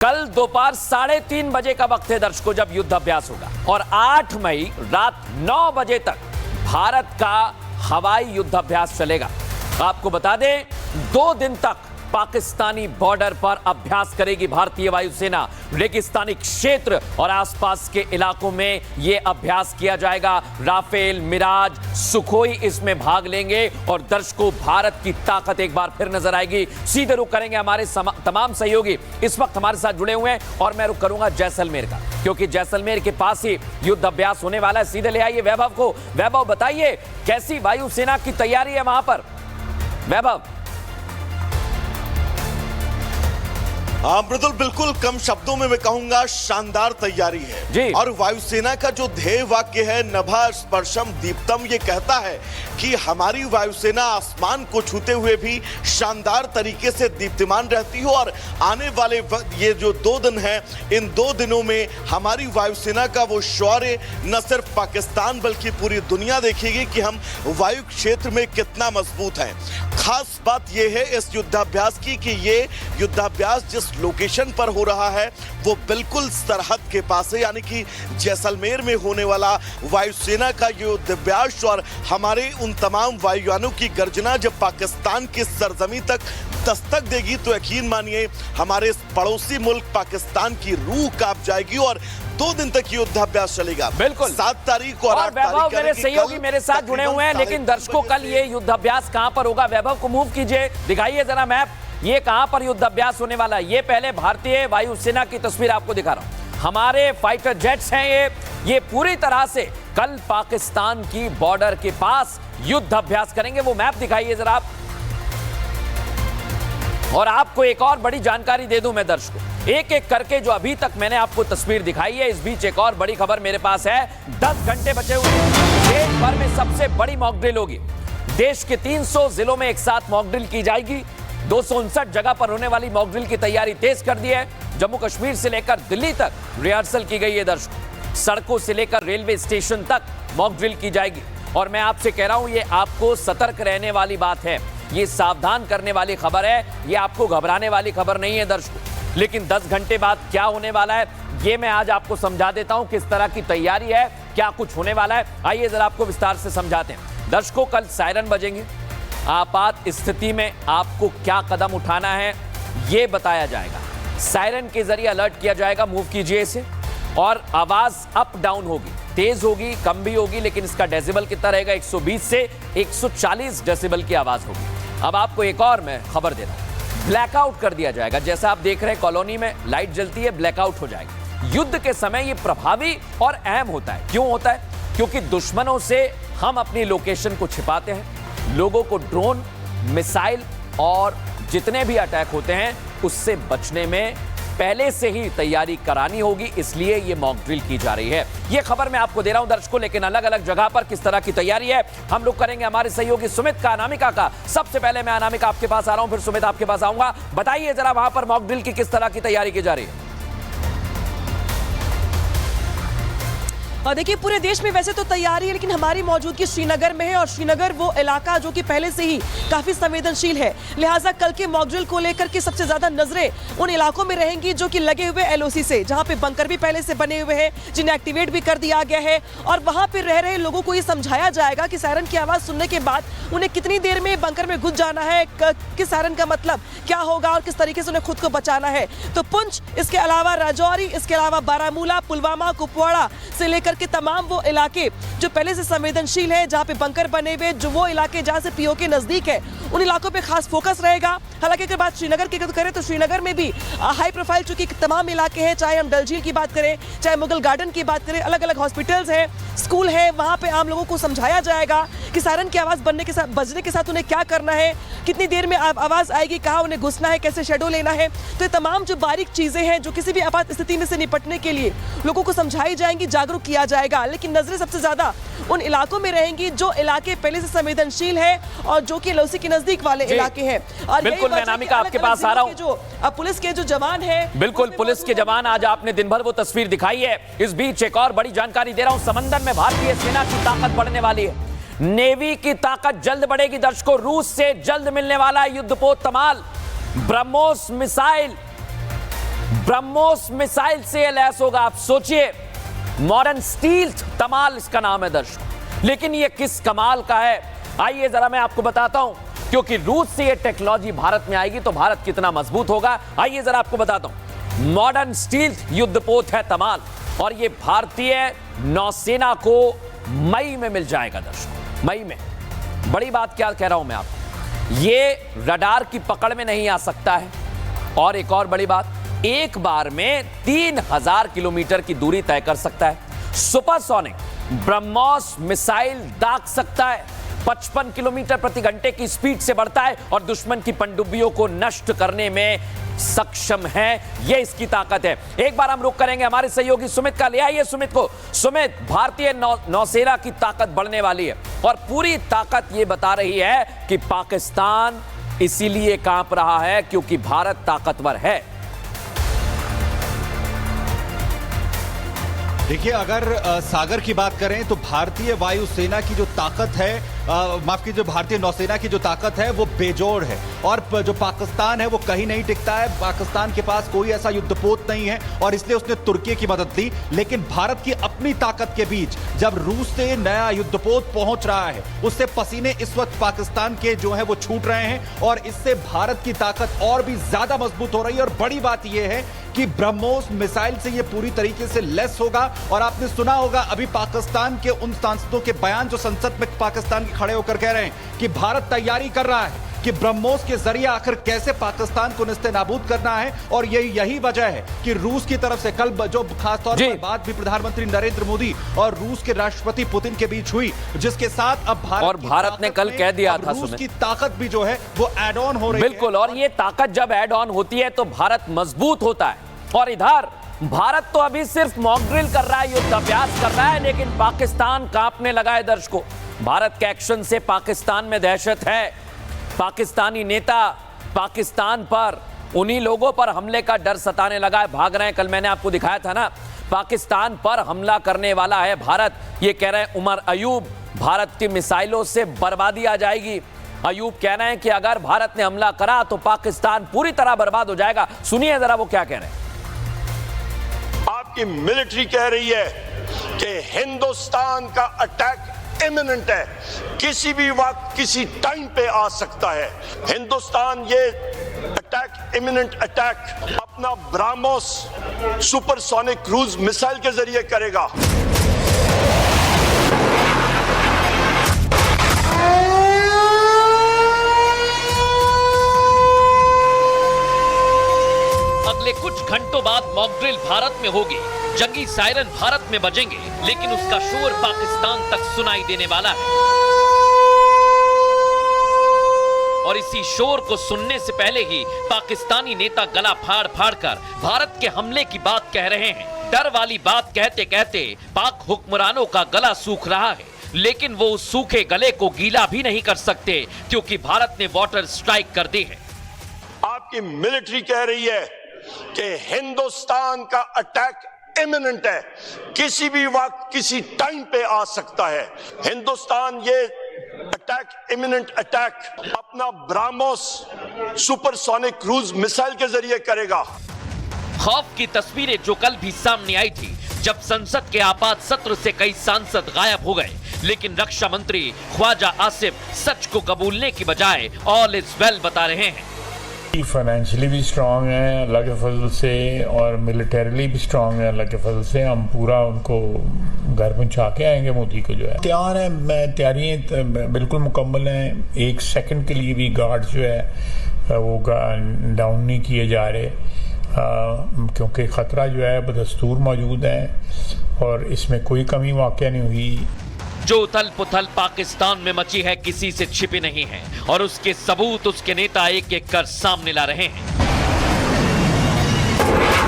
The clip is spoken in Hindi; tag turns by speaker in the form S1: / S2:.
S1: कल दोपहर 3:30 बजे का वक्त है दर्शकों जब युद्ध अभ्यास होगा और 8 मई रात 9 बजे तक भारत का हवाई युद्ध अभ्यास चलेगा। आपको बता दें 2 दिन तक पाकिस्तानी बॉर्डर पर अभ्यास करेगी भारतीय वायुसेना। रेगिस्तानी क्षेत्र और आसपास के इलाकों में यह अभ्यास किया जाएगा। राफेल, मिराज, सुखोई इसमें भाग लेंगे और दर्शकों भारत की ताकत एक बार फिर नजर आएगी। सीधे रुख करेंगे हमारे तमाम सहयोगी इस वक्त हमारे साथ जुड़े हुए हैं और मैं रुख करूंगा जैसलमेर का, क्योंकि जैसलमेर के पास ही युद्ध अभ्यास होने वाला है। सीधे ले आइए वैभव को। वैभव बताइए कैसी वायुसेना की तैयारी है वहां पर। वैभव।
S2: मृदुल, बिल्कुल कम शब्दों में मैं कहूंगा शानदार तैयारी है
S1: जी।
S2: और वायुसेना का जो ध्येय वाक्य है नभः स्पर्शम दीप्तम, ये कहता है कि हमारी वायुसेना आसमान को छूते हुए भी शानदार तरीके से दीप्तिमान रहती हो। और आने वाले ये जो 2 दिन हैं, इन 2 दिनों में हमारी वायुसेना का वो शौर्य न सिर्फ पाकिस्तान बल्कि पूरी दुनिया देखेगी कि हम वायु क्षेत्र में कितना मजबूत हैं। खास बात यह है इस युद्धाभ्यास की कि ये युद्धाभ्यास जिस लोकेशन पर हो रहा है वो बिल्कुल सरहद के पास है, यानी कि जैसलमेर में होने वाला वायुसेना का युद्धाभ्यास और हमारे उन तमाम वायुयानों की गर्जना जब पाकिस्तान की सरजमी तक दस्तक देगी तो यकीन मानिए हमारे पड़ोसी मुल्क पाकिस्तान की रूह कांप जाएगी। और 2 दिन तक युद्धाभ्यास चलेगा।
S1: बिल्कुल
S2: 7 तारीख और 8 तारीख
S1: मेरे सहयोगी मेरे साथ जुड़े हुए हैं, लेकिन दर्शकों कल ये युद्धाभ्यास कहां पर होगा? वैभव को मूव कीजिए, दिखाइए जरा मैप, ये कहां पर युद्धाभ्यास होने वाला है। ये पहले भारतीय वायुसेना की तस्वीर आपको दिखा रहा हूं। हमारे फाइटर जेट्स हैं ये पूरी तरह से कल पाकिस्तान की बॉर्डर के पास युद्ध अभ्यास करेंगे। वो मैप दिखाइए जरा आप। और आपको एक और बड़ी जानकारी दे दूं मैं दर्शकों, एक एक करके जो अभी तक मैंने आपको तस्वीर दिखाई है, इस बीच एक और बड़ी खबर मेरे पास है। 10 घंटे बचे हुए हैं। देश भर में सबसे बड़ी मॉक ड्रिल होगी। देश के 300 जिलों में एक साथ मॉक ड्रिल की जाएगी। 259 जगह पर होने वाली मॉक ड्रिल की तैयारी तेज कर दी है। जम्मू कश्मीर से लेकर दिल्ली तक रिहर्सल की गई है दर्शकों। सड़कों से लेकर रेलवे स्टेशन तक मॉक ड्रिल की जाएगी। और मैं आपसे कह रहा हूं ये आपको सतर्क रहने वाली बात है, ये सावधान करने वाली खबर है, ये आपको घबराने वाली खबर नहीं है दर्शकों। लेकिन 10 घंटे बाद क्या होने वाला है ये मैं आज आपको समझा देता हूं, किस तरह की तैयारी है, क्या कुछ होने वाला है। आइए जरा आपको विस्तार से समझाते हैं। दर्शकों कल सायरन बजेंगे। आपात स्थिति में आपको क्या कदम उठाना है ये बताया जाएगा। सायरन के जरिए अलर्ट किया जाएगा, मूव कीजिए इसे। और आवाज अप डाउन होगी, तेज होगी, कम भी होगी, लेकिन इसका डेसिबल कितना रहेगा? 120 से 140 डेसिबल की आवाज होगी। अब आपको एक और मैं खबर दे रहा हूं, ब्लैकआउट कर दिया जाएगा। जैसा आप देख रहे हैं कॉलोनी में लाइट जलती है, ब्लैकआउट हो जाएगा। युद्ध के समय ये प्रभावी और अहम होता है। क्यों होता है? क्योंकि दुश्मनों से हम अपनी लोकेशन को छिपाते हैं। लोगों को ड्रोन, मिसाइल और जितने भी अटैक होते हैं उससे बचने में पहले से ही तैयारी करानी होगी, इसलिए ये मॉक ड्रिल की जा रही है। ये खबर मैं आपको दे रहा हूं दर्शकों, लेकिन अलग अलग जगह पर किस तरह की तैयारी है हम लोग करेंगे हमारे सहयोगी सुमित का, अनामिका का। सबसे पहले मैं अनामिका आपके पास आ रहा हूं, फिर सुमित आपके पास आऊंगा। बताइए जरा वहां पर मॉक ड्रिल की किस तरह की तैयारी की जा रही है?
S3: और देखिए पूरे देश में वैसे तो तैयारी है, लेकिन हमारी मौजूदगी श्रीनगर में है और श्रीनगर वो इलाका जो कि पहले से ही काफी संवेदनशील है। लिहाजा कल के मॉक ड्रिल को लेकर के सबसे ज्यादा नजरें उन इलाकों में रहेंगी जो कि लगे हुए एलओसी से, जहां पे बंकर भी पहले से बने हुए हैं, जिन्हें एक्टिवेट भी कर दिया गया है। और वहां पे रह रहे लोगों को ये समझाया जाएगा कि सायरन की आवाज सुनने के बाद उन्हें कितनी देर में बंकर में घुस जाना है, कि सायरन का मतलब क्या होगा और किस तरीके से उन्हें खुद को बचाना है। तो पुंछ, इसके अलावा राजौरी, इसके अलावा बारामूला, पुलवामा, कुपवाड़ा से लेकर के तमाम वो इलाके जो पहले से संवेदनशील है, जहां पे बंकर बने हुए, जो वो इलाके जहां से पीओके नजदीक है, उन इलाकों पे खास फोकस रहेगा। हालांकि अगर बात श्रीनगर की करें तो श्रीनगर में भी हाई प्रोफाइल चूंकि तमाम इलाके हैं, चाहे हम डल झील की बात करें, चाहे मुगल गार्डन की बात करें, अलग अलग हॉस्पिटल्स हैं, स्कूल है, वहां पे आम लोगों को समझाया जाएगा कि सायरन की आवाज बजने के साथ उन्हें क्या करना है, कितनी देर में आवाज आएगी, कहाँ उन्हें घुसना है, कैसे शेडो लेना है। तो ये तमाम जो बारीक चीजें हैं जो किसी भी आपात स्थिति में से निपटने के लिए लोगों को समझाई जाएंगी, जागरूक किया जाएगा। लेकिन नजरें सबसे ज्यादा उन इलाकों में रहेंगी जो इलाके पहले से संवेदनशील है और जो कि एलओसी के नजदीक वाले इलाके हैं। और
S1: बिल्कुल मैं अनामिका आपके पास आ रहा हूं।
S3: जो पुलिस के जो जवान है,
S1: बिल्कुल पुलिस के जवान, आज आपने दिन भर वो तस्वीर दिखाई है। इस बीच एक और बड़ी जानकारी दे रहा हूं, समंदर में भारतीय सेना की ताकत बढ़ने वाली है। नेवी की ताकत जल्द बढ़ेगी दर्शकों। रूस से जल्द मिलने वाला है युद्धपोत तमाल, ब्रह्मोस मिसाइल, ब्रह्मोस मिसाइल से ये लैस होगा। आप सोचिए, मॉडर्न स्टील तमाल इसका नाम है दर्शकों, लेकिन ये किस कमाल का है आइए जरा मैं आपको बताता हूं, क्योंकि रूस से ये टेक्नोलॉजी भारत में आएगी तो भारत कितना मजबूत होगा। आइए जरा आपको बताता हूं। मॉडर्न स्टील युद्धपोत है तमाल और ये भारतीय नौसेना को मई में मिल जाएगा दर्शकों, मई में। बड़ी बात क्या कह रहा हूं मैं आपको, ये रडार की पकड़ में नहीं आ सकता है। और एक और बड़ी बात, एक बार में 3000 किलोमीटर की दूरी तय कर सकता है। सुपरसोनिक ब्रह्मोस मिसाइल दाग सकता है, 55 किलोमीटर प्रति घंटे की स्पीड से बढ़ता है और दुश्मन की पनडुब्बियों को नष्ट करने में सक्षम है। यह इसकी ताकत है। एक बार हम रुक करेंगे हमारे सहयोगी सुमित का, ले आइए सुमित को। सुमित, भारतीय नौसेना की ताकत बढ़ने वाली है और पूरी ताकत यह बता रही है कि पाकिस्तान इसीलिए कांप रहा है क्योंकि भारत ताकतवर है।
S4: देखिए, अगर सागर की बात करें तो भारतीय वायुसेना की जो ताकत है, माफ कीजिए, भारतीय नौसेना की जो ताकत है वो बेजोड़ है। और जो पाकिस्तान है वो कहीं नहीं टिकता है। पाकिस्तान के पास कोई ऐसा युद्धपोत नहीं है और इसलिए उसने तुर्की की मदद ली। लेकिन भारत की अपनी ताकत के बीच जब रूस से नया युद्धपोत पहुंच रहा है, उससे पसीने इस वक्त पाकिस्तान के जो है वो छूट रहे हैं और इससे भारत की ताकत और भी ज्यादा मजबूत हो रही है। और बड़ी बात यह है कि ब्रह्मोस मिसाइल से यह पूरी तरीके से लेस होगा। और आपने सुना होगा अभी पाकिस्तान के उन सांसदों के बयान जो संसद में पाकिस्तान के खड़े होकर कह रहे हैं कि भारत तैयारी कर रहा है कि ब्रह्मोस के जरिए आखिर कैसे पाकिस्तान को निस्तेनाबूद करना है। और यही वजह है कि रूस की तरफ से कल जो खासतौर पर बात भी प्रधानमंत्री नरेंद्र मोदी और रूस के राष्ट्रपति पुतिन के बीच हुई, जिसके साथ अब
S1: भारत ने कल कह दिया था
S4: रूस की ताकत भी जो है वो एड ऑन हो रही है।
S1: बिल्कुल, और ये ताकत जब एड ऑन होती है तो भारत मजबूत होता है। और इधर भारत तो अभी सिर्फ मॉक ड्रिल कर रहा है, युद्धाभ्यास कर रहा है, लेकिन पाकिस्तान कांपने लगा है दर्शकों। भारत के एक्शन से पाकिस्तान में दहशत है। पाकिस्तानी नेता पाकिस्तान पर, उन्हीं लोगों पर हमले का डर सताने लगा है, भाग रहे हैं। कल मैंने आपको दिखाया था ना, पाकिस्तान पर हमला करने वाला है भारत। ये कह रहे हैं उमर अयूब, भारत की मिसाइलों से बर्बादी आ जाएगी। अयूब कह रहे हैं कि अगर भारत ने हमला करा तो पाकिस्तान पूरी तरह बर्बाद हो जाएगा। सुनिए जरा वो क्या कह रहे हैं।
S5: आपकी मिलिट्री कह रही है कि हिंदुस्तान का अटैक इमिनेंट है, किसी भी वक्त किसी टाइम पे आ सकता है। हिंदुस्तान ये अटैक, इमिनेंट अटैक अपना ब्रह्मोस सुपरसोनिक क्रूज मिसाइल के जरिए करेगा।
S1: अगले कुछ घंटों बाद मॉक ड्रिल भारत में होगी। जंगी सायरन भारत में बजेंगे, लेकिन उसका शोर पाकिस्तान तक सुनाई देने वाला है। और इसी शोर को सुनने से पहले ही पाकिस्तानी नेता गला फाड़ फाड़ कर भारत के हमले की बात कह रहे हैं। डर वाली बात कहते कहते पाक हुक्मरानों का गला सूख रहा है, लेकिन वो उस सूखे गले को गीला भी नहीं कर सकते क्योंकि भारत ने वाटर स्ट्राइक कर दी है।
S5: आपकी मिलिट्री कह रही है कि हिंदुस्तान का अटैक इमिनेंट है, किसी भी वक्त किसी टाइम पे आ सकता है। हिंदुस्तान ये अटैक, इमिनेंट अटैक अपना ब्रह्मोस सुपरसोनिक क्रूज मिसाइल के जरिए करेगा।
S1: खौफ की तस्वीरें जो कल भी सामने आई थी जब संसद के आपात सत्र से कई सांसद गायब हो गए, लेकिन रक्षा मंत्री ख्वाजा आसिफ सच को कबूलने की बजाय ऑल इज वेल बता रहे हैं।
S6: फाइनेंशियली भी स्ट्रांग है अल्लाह के फजल से और मिलिटरीली भी स्ट्रांग है अल्लाह के फजल से। हम पूरा उनको घर पहुंचा के आएंगे। मोदी को जो है तैयार है, तैयारियाँ बिल्कुल मुकम्मल हैं। एक सेकंड के लिए भी गार्ड जो है वो डाउन नहीं किए जा रहे क्योंकि ख़तरा जो है बदस्तूर मौजूद है और इसमें कोई कमी वाक़या नहीं हुई।
S1: जो उथल पुथल पाकिस्तान में मची है किसी से छिपी नहीं है और उसके सबूत उसके नेता एक एक कर सामने ला रहे हैं।